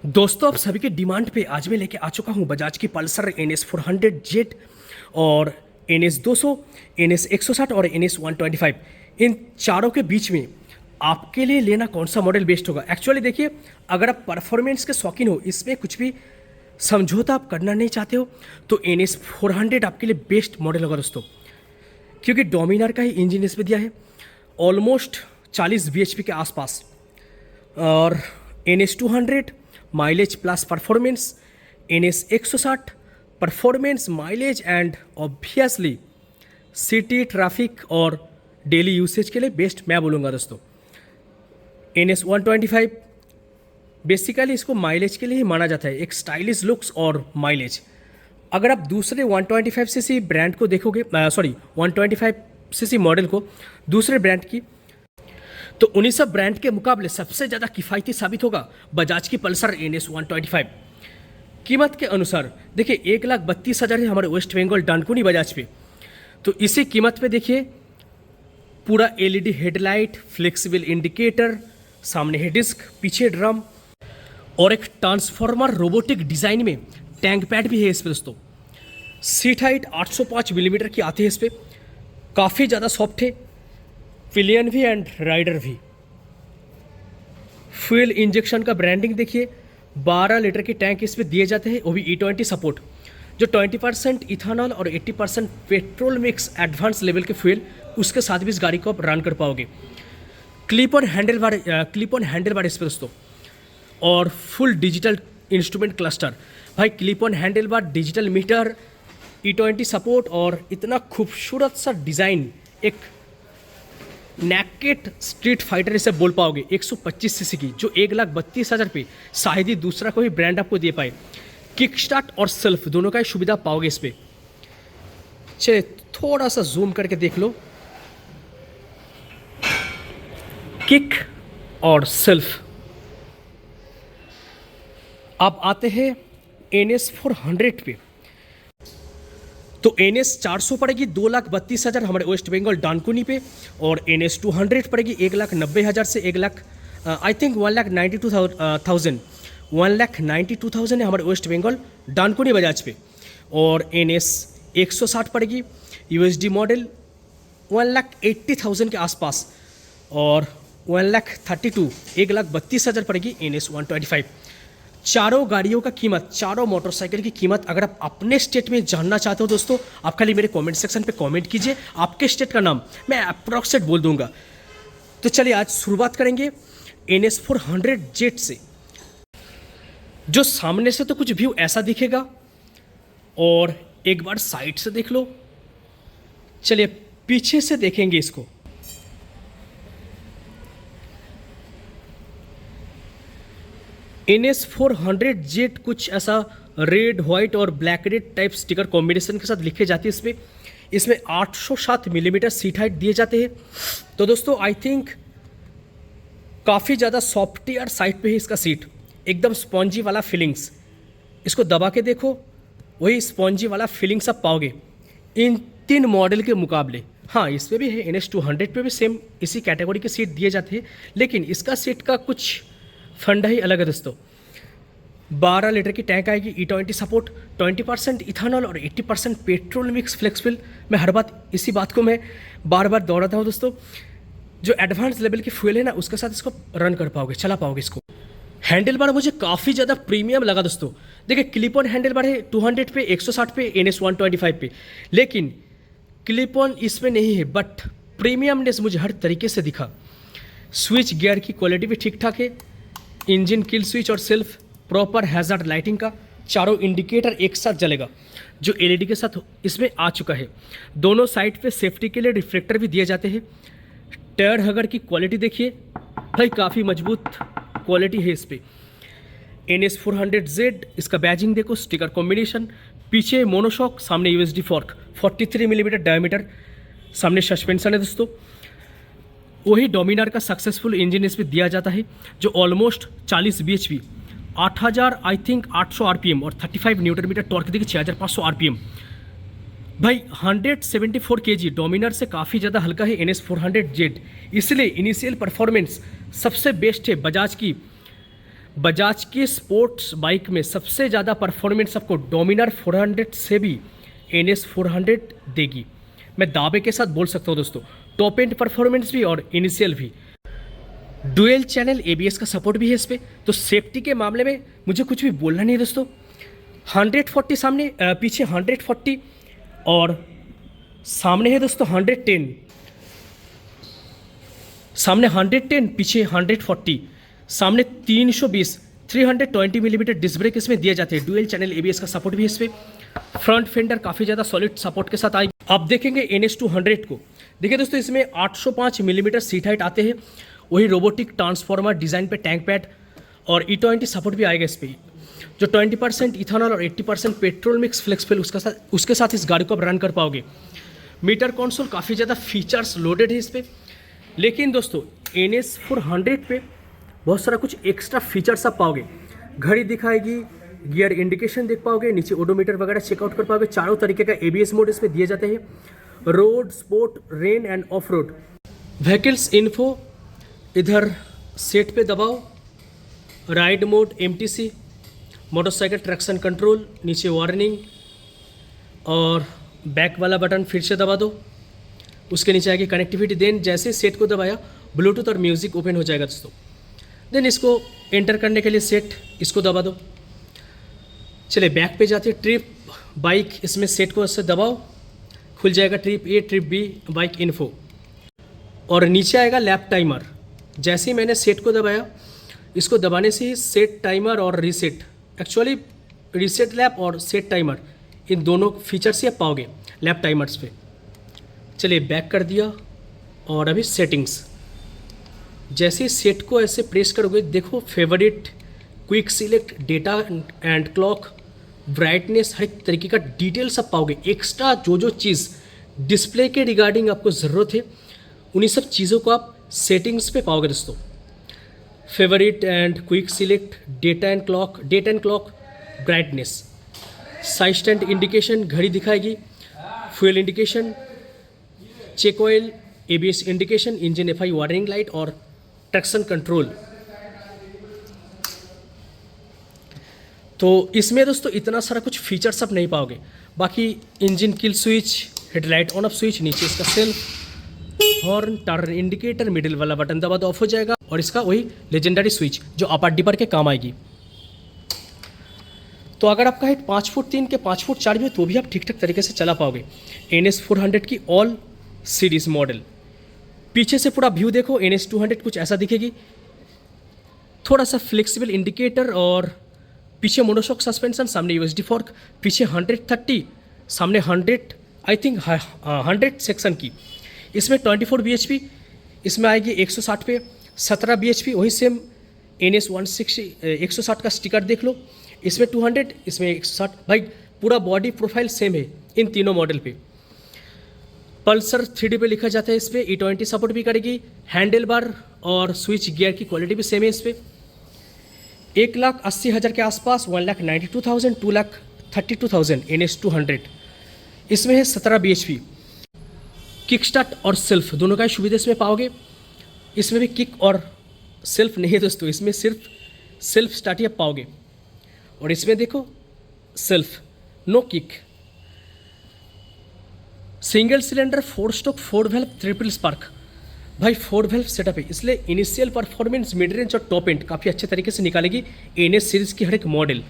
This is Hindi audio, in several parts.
दोस्तों, आप सभी के डिमांड पे आज मैं लेके आ चुका हूँ बजाज की पल्सर NS 400 जेट और NS 200, NS 160 और NS 125। इन चारों के बीच में आपके लिए लेना कौन सा मॉडल बेस्ट होगा? एक्चुअली देखिए, अगर आप परफॉर्मेंस के शौकीन हो, इसमें कुछ भी समझौता आप करना नहीं चाहते हो, तो NS 400 आपके लिए बेस्ट मॉडल होगा दोस्तों। क्योंकि डोमिनार का ही इंजन इसमें दिया है, ऑलमोस्ट 40 bhp के आसपास। और NS 200 mileage plus performance, NS 160 performance, mileage and obviously city traffic और डेली यूसेज के लिए बेस्ट मैं बोलूँगा दोस्तों। NS 125 बेसिकली इसको माइलेज के लिए ही माना जाता है, एक स्टाइलिश लुक्स और माइलेज। अगर आप दूसरे 125cc ब्रांड को देखोगे, 125cc मॉडल को दूसरे ब्रांड की, तो उन्हीं सब ब्रांड के मुकाबले सबसे ज़्यादा किफ़ायती साबित होगा बजाज की पल्सर NS 125। कीमत के अनुसार देखिए, 1,32,000 है हमारे वेस्ट बंगाल डानकुनी बजाज पे। तो इसी कीमत पे देखिए, पूरा LED हेडलाइट, फ्लेक्सिबल इंडिकेटर, सामने है डिस्क, पीछे ड्रम और एक ट्रांसफॉर्मर रोबोटिक डिज़ाइन में टैंक पैड भी है इस पे दोस्तों। सीट हाइट 805 मिलीमीटर की आती है इस पे, काफ़ी ज़्यादा सॉफ्ट है, पिलियन भी एंड राइडर भी। फ्यूल इंजेक्शन का ब्रांडिंग देखिए, 12 लीटर के टैंक इस पे दिए जाते हैं, वो भी E20 सपोर्ट, जो 20% इथानॉल और 80% पेट्रोल मिक्स एडवांस लेवल के फ्यूल, उसके साथ भी इस गाड़ी को आप रन कर पाओगे। क्लिप ऑन हैंडल बार इस पे दोस्तों, और फुल डिजिटल इंस्ट्रूमेंट क्लस्टर। भाई, clip on handle bar, digital meter, E20 support और इतना खूबसूरत सा डिज़ाइन, एक नैकेट स्ट्रीट फाइटर इसे बोल पाओगे 125cc की, जो 1,32,000 पे शायद ही दूसरा कोई ब्रांड आपको दे पाए। किक स्टार्ट और सेल्फ दोनों का ही सुविधा पाओगे इस पे। चलिए थोड़ा सा जूम करके देख लो, किक और सेल्फ। अब आते हैं NS 400 पे। तो NS 400 पड़ेगी 2,32,000 हमारे वेस्ट बंगाल डानकुनी पे, और NS 200 पड़ेगी 1,90,000 से 1,00,000 आई थिंक 1,92,000 है हमारे वेस्ट बंगाल डानकुनी बजाज पे। और NS 160 पड़ेगी USD मॉडल 1,80,000 के आसपास, और 1,32,000 पड़ेगी NS 125। चारों गाड़ियों का कीमत, चारों मोटरसाइकिल की कीमत अगर आप अपने स्टेट में जानना चाहते हो दोस्तों, आप खाली मेरे कमेंट सेक्शन पे कमेंट कीजिए आपके स्टेट का नाम, मैं अप्रॉक्सिमेट बोल दूंगा। तो चलिए आज शुरुआत करेंगे NS 400 जेट से। जो सामने से तो कुछ व्यू ऐसा दिखेगा, और एक बार साइड से देख लो। चलिए पीछे से देखेंगे इसको। NS 400 जेट कुछ ऐसा रेड, व्हाइट और black red type sticker combination के साथ लिखे जाती है इसमें। इसमें 807 मिलीमीटर सीट हाइट दिए जाते हैं। तो दोस्तों आई थिंक काफ़ी ज़्यादा सॉफ्टवेयर साइड पे है इसका सीट, एकदम स्पॉन्जी वाला फीलिंग्स। इसको दबा के देखो, वही स्पॉन्जी वाला फीलिंग्स आप पाओगे इन तीन मॉडल के मुकाबले। हाँ, इस पे भी है, NS 200 पे भी सेम इसी कैटेगरी के सीट दिए जाते हैं, लेकिन इसका सीट का कुछ फंडा ही अलग है दोस्तों। 12 लीटर की टैंक आएगी, E20 सपोर्ट, 20% इथानॉल और 80% पेट्रोल मिक्स फ्लेक्सिबल। मैं हर बात इसी बात को मैं बार बार दोहराता हूँ दोस्तों, जो एडवांस लेवल की फ्यूल है ना, उसके साथ इसको रन कर पाओगे, चला पाओगे इसको। हैंडल बार मुझे काफ़ी ज़्यादा प्रीमियम लगा दोस्तों। देखिए, क्लिप ऑन हैंडल बार है 200 पे, 160 पे, NS 125 पे, लेकिन क्लिप ऑन इसमें नहीं है, बट प्रीमियमनेस मुझे हर तरीके से दिखा। स्विच गियर की क्वालिटी भी ठीक ठाक है, इंजन किल स्विच और सेल्फ, प्रॉपर हैजार्ड लाइटिंग का, चारों इंडिकेटर एक साथ जलेगा जो LED के साथ इसमें आ चुका है। दोनों साइड पे सेफ्टी के लिए रिफ्लेक्टर भी दिए जाते हैं। टायर हगर की क्वालिटी देखिए भाई, काफ़ी मजबूत क्वालिटी है इस पे। NS 400 जेड, इसका बैजिंग देखो, स्टिकर कॉम्बिनेशन, पीछे मोनोशॉक, सामने USD फॉर्क, 43 मिलीमीटर डायमीटर सामने सस्पेंशन है दोस्तों। वही डोमिनार का सक्सेसफुल इंजन इसमें दिया जाता है, जो almost 40 bhp, 8,000 I think 800 RPM और 35 न्यूटन मीटर टॉर्क देखिए, 6,500 RPM। भाई 174 kg डोमिनार से काफ़ी ज़्यादा हल्का है NS 400 जेट, इसलिए इनिशियल परफॉर्मेंस सबसे बेस्ट है बजाज की बजाज की स्पोर्ट्स बाइक में सबसे ज़्यादा परफॉर्मेंस आपको डोमिनार 400 से भी NS 400 देगी। मैं दावे के साथ बोल सकता हूँ दोस्तों, टॉप एंड परफॉर्मेंस भी और इनिशियल भी। डुअल चैनल ABS का सपोर्ट भी है इस पर, तो सेफ्टी के मामले में मुझे कुछ भी बोलना नहीं है दोस्तों। 140 सामने, पीछे 140 और सामने है दोस्तों 110, सामने 110, पीछे 140, सामने 320, 320 मिलीमीटर डिस्क ब्रेक इसमें दिए जाते हैं। डुअल चैनल ABS का सपोर्ट भी है इस पर। फ्रंट फेंडर काफ़ी ज़्यादा सॉलिड सपोर्ट के साथ आएगी। आप देखेंगे NS 200 को, देखिए दोस्तों इसमें 805 मिलीमीटर सीट हाइट आते हैं। वही रोबोटिक ट्रांसफॉर्मर डिज़ाइन पे टैंक पैड और E20 सपोर्ट भी आएगा इस पर। जो 20% इथेनॉल और 80% पेट्रोल मिक्स फ्लेक्सिबल उसके साथ इस गाड़ी को आप रन कर पाओगे। मीटर कंसोल काफ़ी ज़्यादा फीचर्स लोडेड है इस पर। लेकिन दोस्तों NS 400 पे बहुत सारा कुछ एक्स्ट्रा फीचर्स आप पाओगे। घड़ी दिखाएगी, गियर इंडिकेशन देख पाओगे, नीचे ओडोमीटर वगैरह चेकआउट कर पाओगे। चारों तरीके का ABS मोड इसमें दिए जाते हैं। Road, sport, rain end of road. Vehicles info इधर सेट पे दबाओ, ride mode, MTC, motorcycle traction control, नीचे वार्निंग और बैक वाला बटन फिर से दबा दो। उसके नीचे आएगी कनेक्टिविटी। देन जैसे सेट को दबाया ब्लूटूथ और म्यूज़िक ओपन हो जाएगा दोस्तों। देन इसको एंटर करने के लिए सेट इसको दबा दो। चलिए बैक पे जाते हैं। ट्रिप बाइक, इसमें सेट को ऐसे दबाओ, खुल जाएगा trip A, trip B, bike info और नीचे आएगा लैप टाइमर। जैसे ही मैंने सेट को दबाया, इसको दबाने से ही सेट टाइमर और रीसेट, एक्चुअली रीसेट लैप और सेट टाइमर इन दोनों फीचर्स ही आप पाओगे लैप टाइमर्स पे। चलिए बैक कर दिया और अभी सेटिंग्स। जैसे सेट को ऐसे प्रेस करोगे, देखो favourite, quick select, data and clock, brightness, हर एक तरीके का डिटेल्स आप पाओगे। एक्स्ट्रा जो जो चीज़ डिस्प्ले के रिगार्डिंग आपको ज़रूरत है, उन्हीं सब चीज़ों को आप सेटिंग्स पे पाओगे दोस्तों। Favourite and quick select, date and clock, brightness, side stand indication, घड़ी दिखाएगी, fuel indication, check oil, ABS indication, engine FI warning light और ट्रैक्शन कंट्रोल। तो इसमें दोस्तों इतना सारा कुछ फीचर्स आप नहीं पाओगे। बाकी engine kill switch, headlight on off switch, नीचे इसका self, horn, turn indicator, middle वाला बटन दबा तो ऑफ हो जाएगा और इसका वही लेजेंडरी स्विच जो अपर डिपर के काम आएगी। तो अगर आपका हाइट 5 फुट 3 के 5 फुट 4 भी है तो भी आप ठीक ठाक तरीके से चला पाओगे। NS 400 की ऑल सीरीज मॉडल। पीछे से पूरा व्यू देखो, NS 200 कुछ ऐसा दिखेगी। थोड़ा सा फ्लेक्सिबल इंडिकेटर और पीछे मोनोशॉक सस्पेंशन, सामने USD फॉर्क, पीछे 130, सामने 100, आई थिंक 100 सेक्शन की। इसमें 24 bhp, इसमें आएगी 160 पे 17 bhp, वही सेम NS 160 160 का स्टिकर देख लो। इसमें 200, इसमें 160। भाई पूरा बॉडी प्रोफाइल सेम है इन तीनों मॉडल पे। पल्सर 3D पे लिखा जाता है इस पर। E20 सपोर्ट भी करेगी। हैंडल बार और स्विच गियर की क्वालिटी भी सेम है इस पर। 1,80,000 के आसपास, 1,92,000, 2,32,000 NS 200। इसमें है 17 bhp। किक स्टार्ट और सेल्फ दोनों का सुविधा इसमें पाओगे। इसमें भी किक और सेल्फ नहीं है दोस्तों, इसमें सिर्फ सेल्फ स्टार्ट ही आप पाओगे। और इसमें देखो self, no kick. Single cylinder 4 stroke 4 valve triple spark. भाई 4 वेल्व सेटअप है, इसलिए इनिशियल परफॉर्मेंस, मिड रेंज और टॉप एंड काफ़ी अच्छे तरीके से निकालेगी NS सीरीज़ की हर एक मॉडल,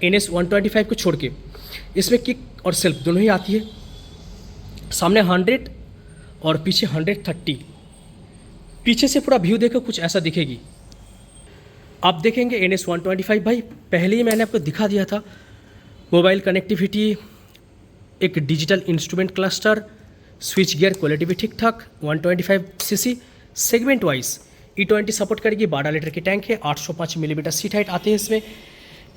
NS 125 को छोड़ के। इसमें किक और सेल्फ दोनों ही आती है। सामने 100 और पीछे 130। पीछे से पूरा व्यू देखो कुछ ऐसा दिखेगी। आप देखेंगे NS 125। भाई पहले ही मैंने आपको दिखा दिया था, मोबाइल कनेक्टिविटी, एक digital instrument cluster, switch gear quality भी ठीक ठाक। 125 cc segment wise E20 support करेगी। 12 लीटर की टैंक है। 805 मिलीमीटर सीट हाइट आते हैं इसमें।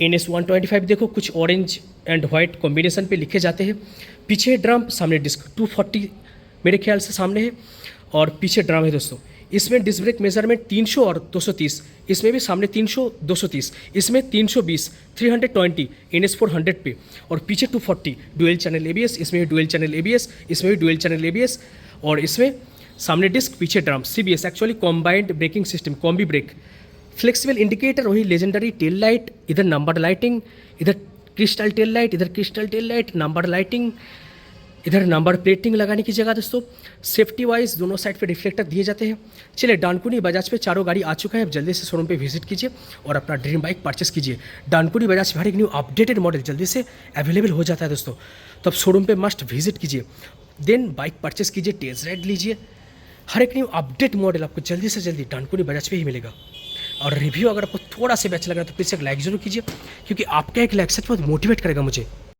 NS 125 देखो कुछ ऑरेंज एंड वाइट कॉम्बिनेशन पे लिखे जाते हैं। पीछे ड्रम, सामने डिस्क 240 मेरे ख्याल से सामने है और पीछे ड्रम है दोस्तों। इसमें डिस्क ब्रेक मेजरमेंट 300 और 230। इसमें भी सामने 300 230, इसमें 320 320 NS 400 पे और पीछे 240। डुअल चैनल ABS, इसमें भी डुअल चैनल ABS, इसमें भी डुअल चैनल ABS और इसमें सामने डिस्क, पीछे drum. CBS actually combined braking system, combi brake. Flexible indicator वही लेजेंडरी टेल लाइट, इधर नंबर लाइटिंग, इधर क्रिस्टल टेल लाइट, इधर crystal tail light, number lighting, इधर नंबर प्लेटिंग लगाने की जगह दोस्तों सेफ्टी वाइज दोनों साइड पे रिफ्लेक्टर दिए जाते हैं। चलिए डानकुनी बजाज पे चारों गाड़ी आ चुका है, अब जल्दी से शोरूम पे विजिट कीजिए और अपना ड्रीम बाइक परचेस कीजिए। डानकुनी बजाज पे हर एक न्यू अपडेटेड मॉडल जल्दी से अवेलेबल हो जाता है दोस्तों, तो अब शोरूम पे मस्ट विजिट कीजिए, देन बाइक परचेस कीजिए, टेस्ट राइड लीजिए। हर एक न्यू अपडेट मॉडल आपको जल्दी से जल्दी डानकुनी बजाज पे ही मिलेगा। और रिव्यू अगर आपको थोड़ा सा भी अच्छा लग रहा है तो प्लीज़ एक लाइक जरूर कीजिए, क्योंकि आपका एक लाइक सच बहुत मोटिवेट करेगा मुझे।